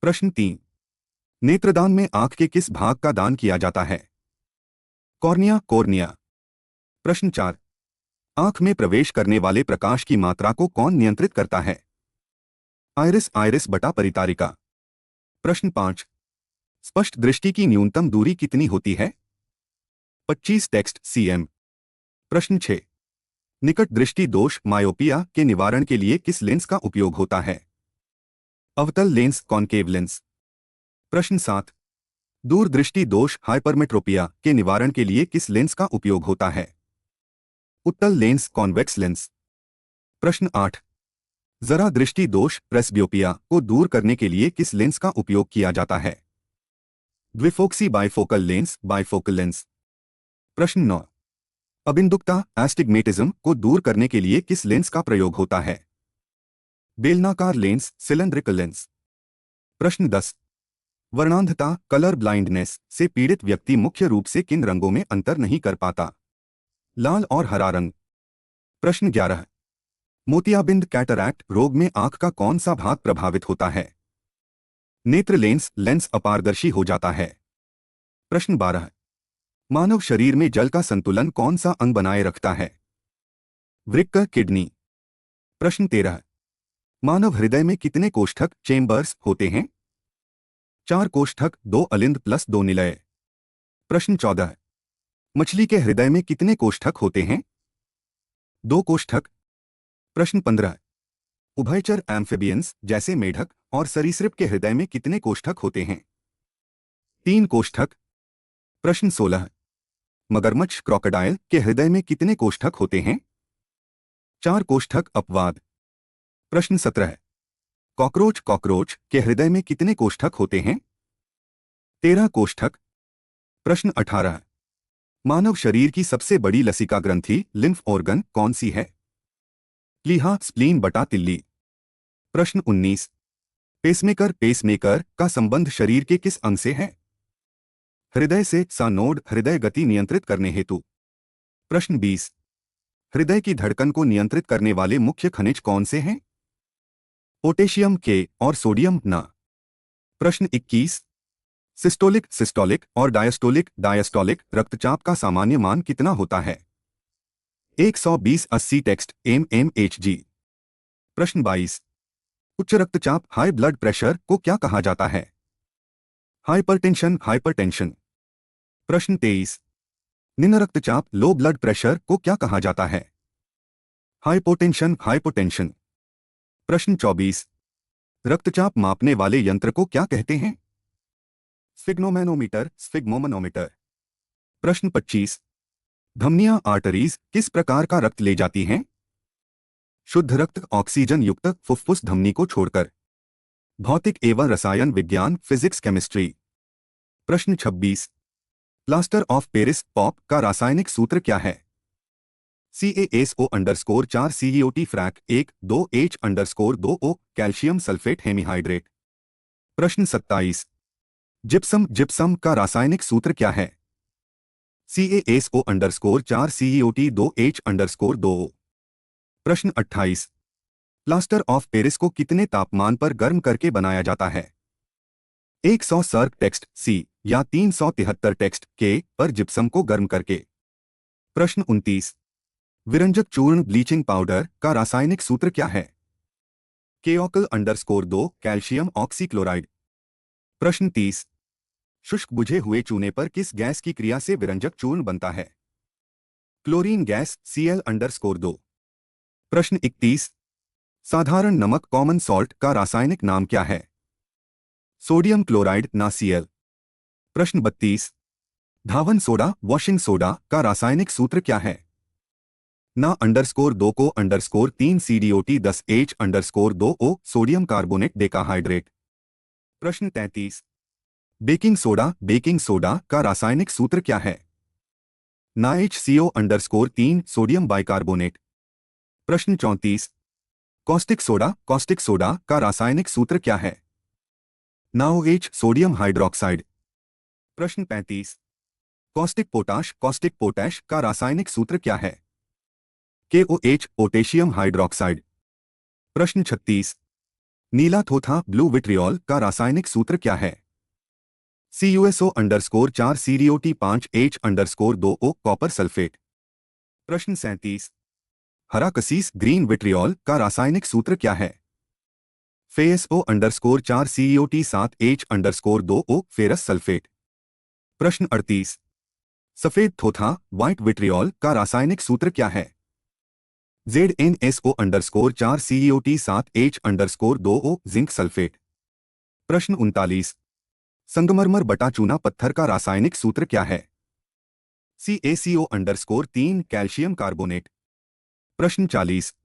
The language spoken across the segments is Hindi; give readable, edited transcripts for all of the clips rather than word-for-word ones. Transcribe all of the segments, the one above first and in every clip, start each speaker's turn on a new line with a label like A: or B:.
A: प्रश्न 3। नेत्रदान में आंख के किस भाग का दान किया जाता है? Cornea, cornea. प्रश्न 4। आंख में प्रवेश करने वाले प्रकाश की मात्रा को कौन नियंत्रित करता है? आइरिस, आइरिस बटा परितारिका। प्रश्न 5। स्पष्ट दृष्टि की न्यूनतम दूरी कितनी होती है? 25 टेक्स्ट cm। प्रश्न 6। निकट दृष्टि दोष मायोपिया के निवारण के लिए किस लेंस का उपयोग होता है? अवतल लेंस, कॉनकेव लेंस। प्रश्न 7। दूरदृष्टि दोष हाइपरमेट्रोपिया के निवारण के लिए किस लेंस का उपयोग होता है? उत्तल लेंस, कॉन्वेक्स लेंस। प्रश्न 8। जरा दृष्टि दोष प्रेसबियोपिया को दूर करने के लिए किस लेंस का उपयोग किया जाता है? द्विफोक्सी बाइफोकल लेंस, बाइफोकल लेंस। प्रश्न 9। अबिंदुकता एस्टिग्मेटिज्म को दूर करने के लिए किस लेंस का प्रयोग होता है? बेलनाकार लेंस, सिलेंड्रिकल लेंस। प्रश्न 10। वर्णांधता कलर ब्लाइंडनेस से पीड़ित व्यक्ति मुख्य रूप से किन रंगों में अंतर नहीं कर पाता? लाल और हरा रंग। प्रश्न 11। मोतियाबिंद कैटरैक्ट रोग में आंख का कौन सा भाग प्रभावित होता है? नेत्र लेंस, लेंस अपारदर्शी हो जाता है। प्रश्न 12। मानव शरीर में जल का संतुलन कौन सा अंग बनाए रखता है? वृक्क, किडनी। प्रश्न 13। मानव हृदय में कितने कोष्ठक चेम्बर्स होते हैं? 4 कोष्ठक, 2 अलिंद प्लस 2 निलय। प्रश्न 14। मछली के हृदय में कितने कोष्ठक होते हैं? 2 कोष्ठक। प्रश्न 15। उभयचर एम्फिबियंस जैसे मेढक और सरीसृप के हृदय में कितने कोष्ठक होते हैं? 3 कोष्ठक। प्रश्न 16। मगरमच्छ क्रोकोडाइल के हृदय में कितने कोष्ठक होते हैं? 4 कोष्ठक। अपवाद। प्रश्न 17। कॉकरोच कॉकरोच के हृदय में कितने कोष्ठक होते हैं? 13 कोष्ठक। प्रश्न 18। मानव शरीर की सबसे बड़ी लसिका ग्रंथि लिम्फ ऑर्गन कौन सी है? प्लीहा, स्प्लीन बटा तिल्ली। प्रश्न 19। पेसमेकर पेसमेकर का संबंध शरीर के किस अंग से है? हृदय से, सानोड हृदय गति नियंत्रित करने हेतु। प्रश्न 20। हृदय की धड़कन को नियंत्रित करने वाले मुख्य खनिज कौन से हैं? पोटेशियम के और सोडियम ना। प्रश्न 21। सिस्टोलिक सिस्टोलिक और डायस्टोलिक डायस्टोलिक रक्तचाप का सामान्य मान कितना होता है? 120/80 टेक्स्ट mmHg। प्रश्न 22। उच्च रक्तचाप हाई ब्लड प्रेशर को क्या कहा जाता है? Hypertension, hypertension. प्रश्न 23। निम्न रक्तचाप लो ब्लड प्रेशर को क्या कहा जाता है? Hypotension, hypotension. प्रश्न 24। रक्तचाप मापने वाले यंत्र को क्या कहते हैं? Sphygmomanometer, sphygmomanometer. प्रश्न 25। धमनियां आर्टरीज किस प्रकार का रक्त ले जाती हैं? शुद्ध रक्त, ऑक्सीजन युक्त फुफ्फुस धमनी को छोड़कर। भौतिक एवं रसायन विज्ञान, फिजिक्स, केमिस्ट्री। प्रश्न 26। प्लास्टर ऑफ पेरिस पॉप का रासायनिक सूत्र क्या है? CaSO_4 CeOT फ्रैक 1,2H_2O calcium sulphate hemihydrate. प्रश्न 27। जिप्सम जिप्सम का रासायनिक सूत्र क्या है? CaSO_4 CeOT 2H_2O। प्रश्न 28। प्लास्टर ऑफ पेरिस को कितने तापमान पर गर्म करके बनाया जाता है? 100 सर्क टेक्स्ट C या 373 टेक्स्ट K पर जिप्सम को गर्म करके। प्रश्न 29। विरंजक चूर्ण ब्लीचिंग पाउडर का रासायनिक सूत्र क्या है? KOCl_2 calcium oxychloride. प्रश्न 30। शुष्क बुझे हुए चूने पर किस गैस की क्रिया से विरंजक चूर्ण बनता है? Chlorine gas, Cl_2। प्रश्न 31। साधारण नमक कॉमन सॉल्ट का रासायनिक नाम क्या है? सोडियम क्लोराइड ना Cl। प्रश्न 32। धावन सोडा वॉशिंग सोडा का रासायनिक सूत्र क्या है? ना_2 को _3 CdOT 10H_2O sodium carbonate decahydrate. प्रश्न 33। बेकिंग सोडा का रासायनिक सूत्र क्या है? NaHCO_3 sodium bicarbonate. प्रश्न 34। कॉस्टिक सोडा का रासायनिक सूत्र क्या है? NaOH sodium hydroxide. प्रश्न 35। कॉस्टिक पोटैश का रासायनिक सूत्र क्या है? KOH potassium hydroxide. प्रश्न 36। नीला थोथा ब्लू विट्रियोल का रासायनिक सूत्र क्या है? CuSO_4 CrOT5H_2O copper sulphate. प्रश्न 37। हरा कसीस ग्रीन विट्रियोल का रासायनिक सूत्र क्या है? FeSO_4 CeOT7H_2O ferrous sulphate. प्रश्न 38। सफेद थोथा व्हाइट विट्रियोल का रासायनिक सूत्र क्या है? ZnSO_4 CeOT7H_2O zinc sulphate. प्रश्न 39। संगमरमर बटा चूना पत्थर का रासायनिक सूत्र क्या है? CaCO_3 calcium carbonate. प्रश्न 40।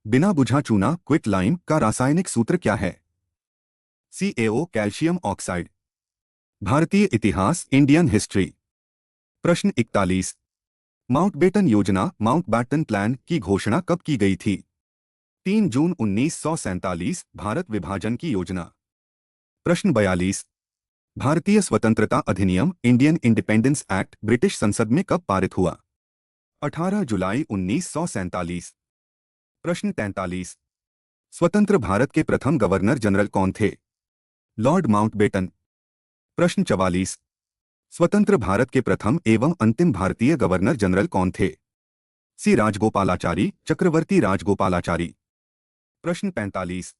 A: बिना बुझा चूना क्विक लाइम का रासायनिक सूत्र क्या है? CaO calcium oxide. भारतीय इतिहास इंडियन हिस्ट्री। प्रश्न 41। माउंटबेटन योजना माउंटबैटन प्लान की घोषणा कब की गई थी? 3 जून 1947 भारत विभाजन की योजना। प्रश्न 42। भारतीय स्वतंत्रता अधिनियम इंडियन इंडिपेंडेंस एक्ट ब्रिटिश संसद में कब पारित हुआ? 18 जुलाई 1947। प्रश्न 43। स्वतंत्र भारत के प्रथम गवर्नर जनरल कौन थे? Lord Mountbatten. प्रश्न 44। स्वतंत्र भारत के प्रथम एवं अंतिम भारतीय गवर्नर जनरल कौन थे? सी राजगोपालाचारी चक्रवर्ती राजगोपालाचारी। प्रश्न 45।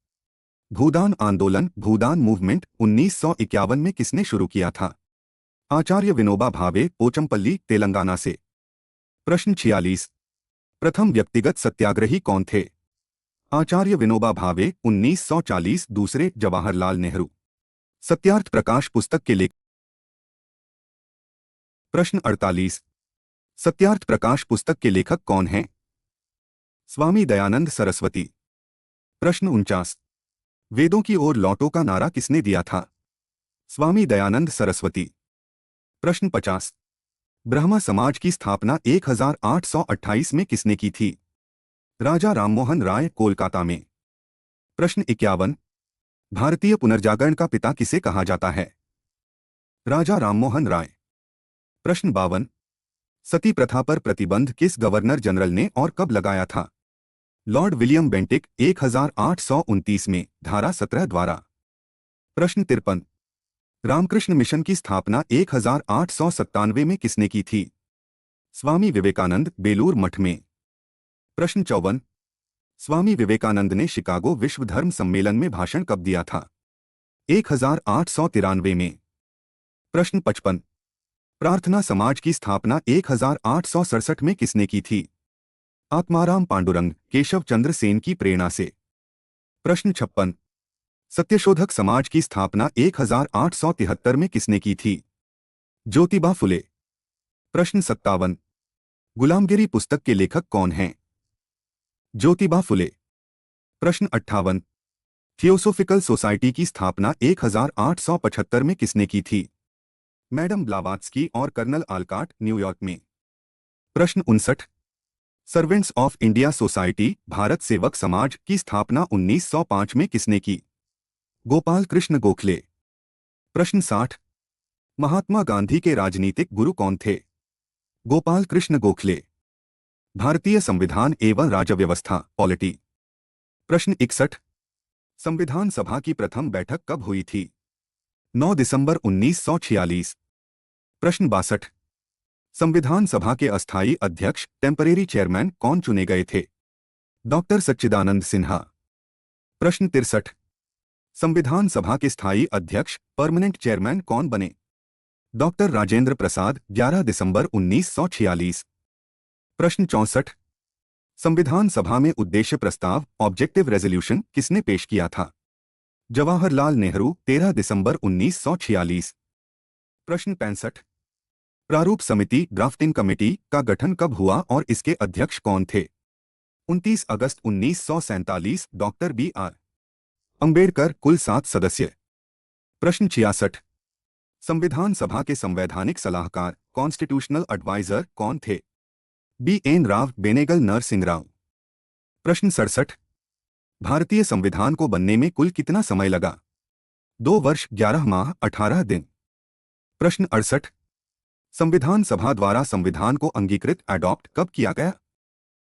A: भूदान आंदोलन भूदान मूवमेंट 1951 में किसने शुरू किया था? आचार्य विनोबा भावे पोचमपल्ली तेलंगाना से। प्रश्न 46। प्रथम व्यक्तिगत सत्याग्रही कौन थे? आचार्य विनोबा भावे 1940 दूसरे जवाहरलाल नेहरू। सत्यार्थ प्रकाश पुस्तक के लेखक। प्रश्न 48। सत्यार्थ प्रकाश पुस्तक के लेखक कौन हैं? स्वामी दयानंद सरस्वती। प्रश्न 49। वेदों की ओर लौटो का नारा किसने दिया था? स्वामी दयानंद सरस्वती। प्रश्न 50। ब्रह्मा समाज की स्थापना 1828 में किसने की थी? राजा राममोहन राय कोलकाता में। प्रश्न 51। भारतीय पुनर्जागरण का पिता किसे कहा जाता है? राजा राममोहन राय। प्रश्न 52। सती प्रथा पर प्रतिबंध किस गवर्नर जनरल ने और कब लगाया था? लॉर्ड विलियम बेंटिक 1829 में धारा 17 द्वारा। प्रश्न 53। रामकृष्ण मिशन की स्थापना 1897 में किसने की थी? स्वामी विवेकानंद बेलूर मठ में। प्रश्न 54। स्वामी विवेकानंद ने शिकागो विश्व धर्म सम्मेलन में भाषण कब दिया था? 1893 में। प्रश्न 55। प्रार्थना समाज की स्थापना 1867 में किसने की थी? आत्माराम पांडुरंग केशव चंद्र सेन की प्रेरणा से। प्रश्न 56। सत्यशोधक समाज की स्थापना 1873 में किसने की थी? ज्योतिबा फुले। प्रश्न 57। गुलामगिरी पुस्तक के लेखक कौन हैं? ज्योतिबा फुले। प्रश्न 58। थियोसोफिकल सोसाइटी की स्थापना 1875 में किसने की थी? मैडम ब्लावात्स्की और कर्नल आलकाट न्यूयॉर्क में। प्रश्न 59। Servants of India society Bharat सेवक समाज की स्थापना 1905 में किसने की? गोपाल कृष्ण गोखले। प्रश्न 60। महात्मा गांधी के राजनीतिक गुरु कौन थे? गोपाल कृष्ण गोखले। भारतीय संविधान एवं राज्य व्यवस्था पॉलिटी। प्रश्न 61। संविधान सभा की प्रथम बैठक कब हुई थी? 9 दिसंबर 1946। प्रश्न 62। संविधान सभा के अस्थायी अध्यक्ष टेम्परेरी चेयरमैन कौन चुने गए थे? डॉक्टर सच्चिदानंद सिन्हा। प्रश्न 63। संविधान सभा के स्थायी अध्यक्ष परमानेंट चेयरमैन कौन बने? डॉक्टर राजेंद्र प्रसाद 11 दिसंबर 1946। प्रश्न 64। संविधान सभा में उद्देश्य प्रस्ताव ऑब्जेक्टिव रेजोल्यूशन किसने पेश किया था? जवाहरलाल नेहरू 13 दिसंबर 1946। प्रश्न 65। प्रारूप समिति ड्राफ्टिंग कमेटी का गठन कब हुआ और इसके अध्यक्ष कौन थे? 29 अगस्त 1947 डॉक्टर B.R. अंबेडकर कुल 7 सदस्य। प्रश्न 66। संविधान सभा के संवैधानिक सलाहकार कॉन्स्टिट्यूशनल एडवाइजर कौन थे? B.N. राव बेनेगल नरसिंह राव। प्रश्न 67। भारतीय संविधान को बनने में कुल कितना समय लगा? 2 वर्ष 11 माह 18 दिन। प्रश्न 68। संविधान सभा द्वारा संविधान को अंगीकृत अडॉप्ट कब किया गया?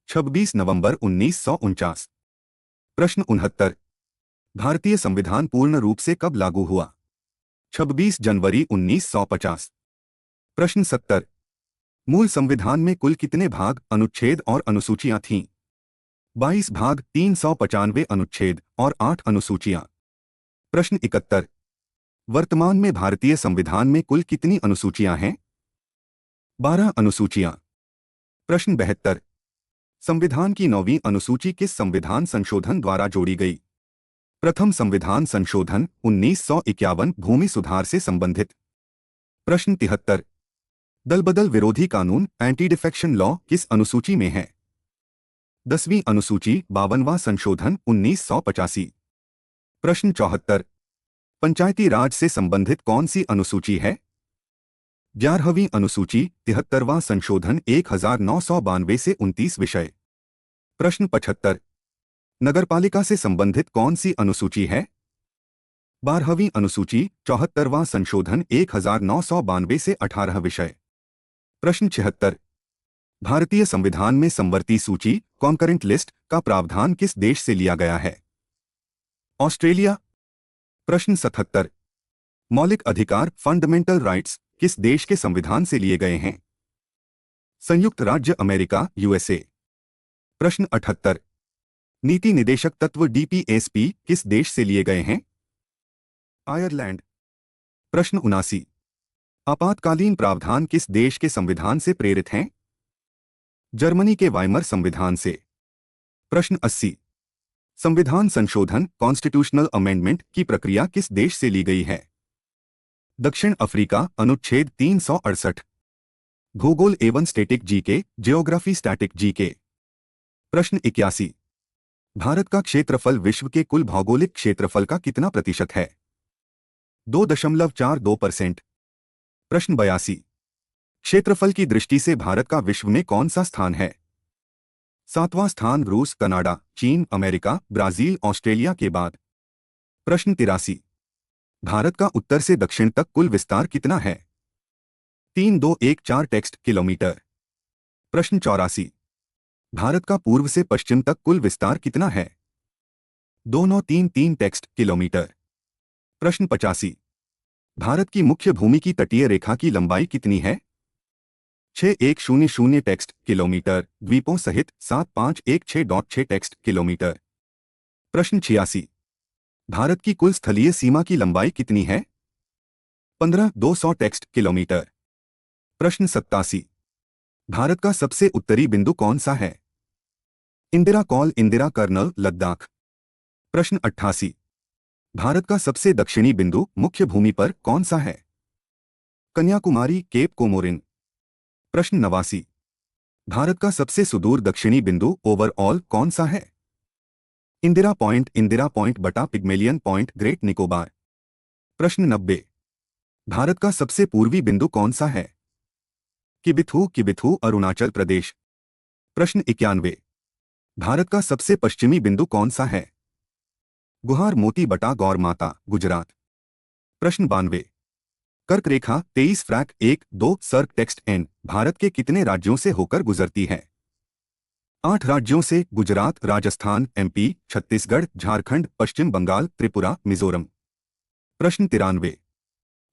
A: 26 नवंबर 1949। प्रश्न 69। भारतीय संविधान पूर्ण रूप से कब लागू हुआ? 26 जनवरी 1950। प्रश्न 70। मूल संविधान में कुल कितने भाग, अनुच्छेद और अनुसूचियां थीं? 22 भाग, 395 अनुच्छेद और 8 अनुसूचियां। प्रश्न 71। वर्तमान में भारतीय संविधान में कुल कितनी अनुसूचियां हैं? 12 अनुसूचियां। प्रश्न 72। संविधान की 9वीं अनुसूची किस संविधान संशोधन द्वारा जोड़ी गई? प्रथम संविधान संशोधन 1951 भूमि सुधार से संबंधित। प्रश्न 73। दलबदल विरोधी कानून एंटी डिफेक्शन लॉ किस अनुसूची में है? 10वीं अनुसूची 52वां संशोधन 1985। प्रश्न 74। पंचायती राज से संबंधित कौन सी अनुसूची है? 11वीं अनुसूची 73वां संशोधन 1992 से 29 विषय। प्रश्न 75। नगरपालिका से संबंधित कौन सी अनुसूची है? 12वीं अनुसूची 74वां संशोधन 1992 से 18 विषय। प्रश्न 76। भारतीय संविधान में समवर्ती सूची कॉन्करेंट लिस्ट का प्रावधान किस देश से लिया गया है? ऑस्ट्रेलिया। प्रश्न 77। मौलिक अधिकार फंडामेंटल राइट्स किस देश के संविधान से लिए गए हैं? संयुक्त राज्य अमेरिका यूएसए। प्रश्न 78। नीति निदेशक तत्व डीपीएसपी किस देश से लिए गए हैं? आयरलैंड। प्रश्न 79। आपातकालीन प्रावधान किस देश के संविधान से प्रेरित हैं? जर्मनी के वाइमर संविधान से। प्रश्न 80। संविधान संशोधन कॉन्स्टिट्यूशनल अमेंडमेंट की प्रक्रिया किस देश से ली गई है? दक्षिण अफ्रीका अनुच्छेद 368। भूगोल एवं static GK geography static GK. प्रश्न 81। भारत का क्षेत्रफल विश्व के कुल भौगोलिक क्षेत्रफल का कितना प्रतिशत है? 2.42%। प्रश्न 82। क्षेत्रफल की दृष्टि से भारत का विश्व में कौन सा स्थान है? 7वां स्थान रूस, कनाडा, चीन, अमेरिका, ब्राजील, ऑस्ट्रेलिया के बाद। प्रश्न 83। भारत का उत्तर से दक्षिण तक कुल विस्तार कितना है? 3214 टेक्स्ट किलोमीटर। प्रश्न 84। भारत का पूर्व से पश्चिम तक कुल विस्तार कितना है? 2933 टेक्स्ट किलोमीटर। प्रश्न 85। भारत की मुख्य भूमि की तटीय रेखा की लंबाई कितनी है? 6100 टेक्स्ट किलोमीटर, द्वीपों सहित 7516.6 टेक्स्ट किलोमीटर। प्रश्न 86। भारत की कुल स्थलीय सीमा की लंबाई कितनी है? 15200 टेक्स्ट किलोमीटर। प्रश्न 87। भारत का सबसे उत्तरी बिंदु कौन सा है? Indira Col, Indira Colonel, Ladakh. प्रश्न 88। भारत का सबसे दक्षिणी बिंदु मुख्य भूमि पर कौन सा है? कन्याकुमारी, केप कोमोरिन। प्रश्न 89। भारत का सबसे सुदूर दक्षिणी बिंदु ओवरऑल कौन सा है? इंदिरा पॉइंट बटा पिग्मेलियन पॉइंट, ग्रेट निकोबार। प्रश्न 90। भारत का सबसे पूर्वी बिंदु कौन सा है? किबिथू, अरुणाचल प्रदेश। प्रश्न 91। भारत का सबसे पश्चिमी बिंदु कौन सा है? गुहार मोती बटा गौर माता, गुजरात। प्रश्न 92। कर्क रेखा 23-1-2 सर्क टेक्स्ट एन भारत के कितने राज्यों से होकर गुजरती है? 8 राज्यों से, गुजरात, राजस्थान, एमपी, छत्तीसगढ़, झारखंड, पश्चिम बंगाल, त्रिपुरा, मिजोरम। प्रश्न 93।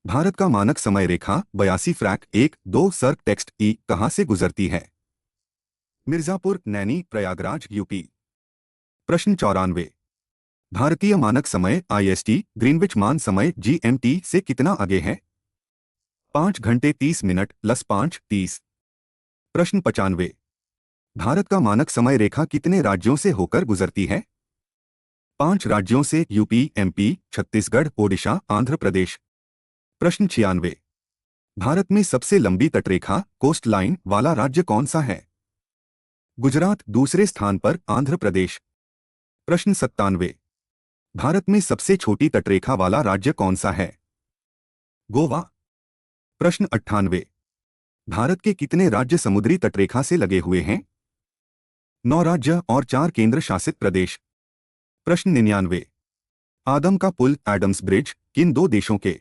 A: भारत का मानक समय रेखा 82-1-2 सर्क टेक्स्ट ई कहां से गुजरती है? मिर्जापुर, नैनी, प्रयागराज, यूपी। प्रश्न 94। भारतीय मानक समय आईएसटी ग्रीनविच मान समय जीएमटी से कितना आगे है? 5 घंटे 30 मिनट +5 30। प्रश्न 95। भारत का मानक समय रेखा कितने राज्यों से होकर गुजरती है? 5 राज्यों से, यूपी, एमपी, छत्तीसगढ़, ओडिशा, आंध्र प्रदेश। प्रश्न 96। भारत में सबसे लंबी तटरेखा कोस्ट लाइन वाला राज्य कौन सा है? गुजरात, दूसरे स्थान पर आंध्र प्रदेश। प्रश्न 97। भारत में सबसे छोटी तटरेखा वाला राज्य कौन सा है? गोवा। प्रश्न 98। भारत के कितने राज्य समुद्री तटरेखा से लगे हुए हैं? 9 राज्य और 4 केंद्र शासित प्रदेश। प्रश्न 99। आदम का पुल एडम्स ब्रिज किन 2 देशों के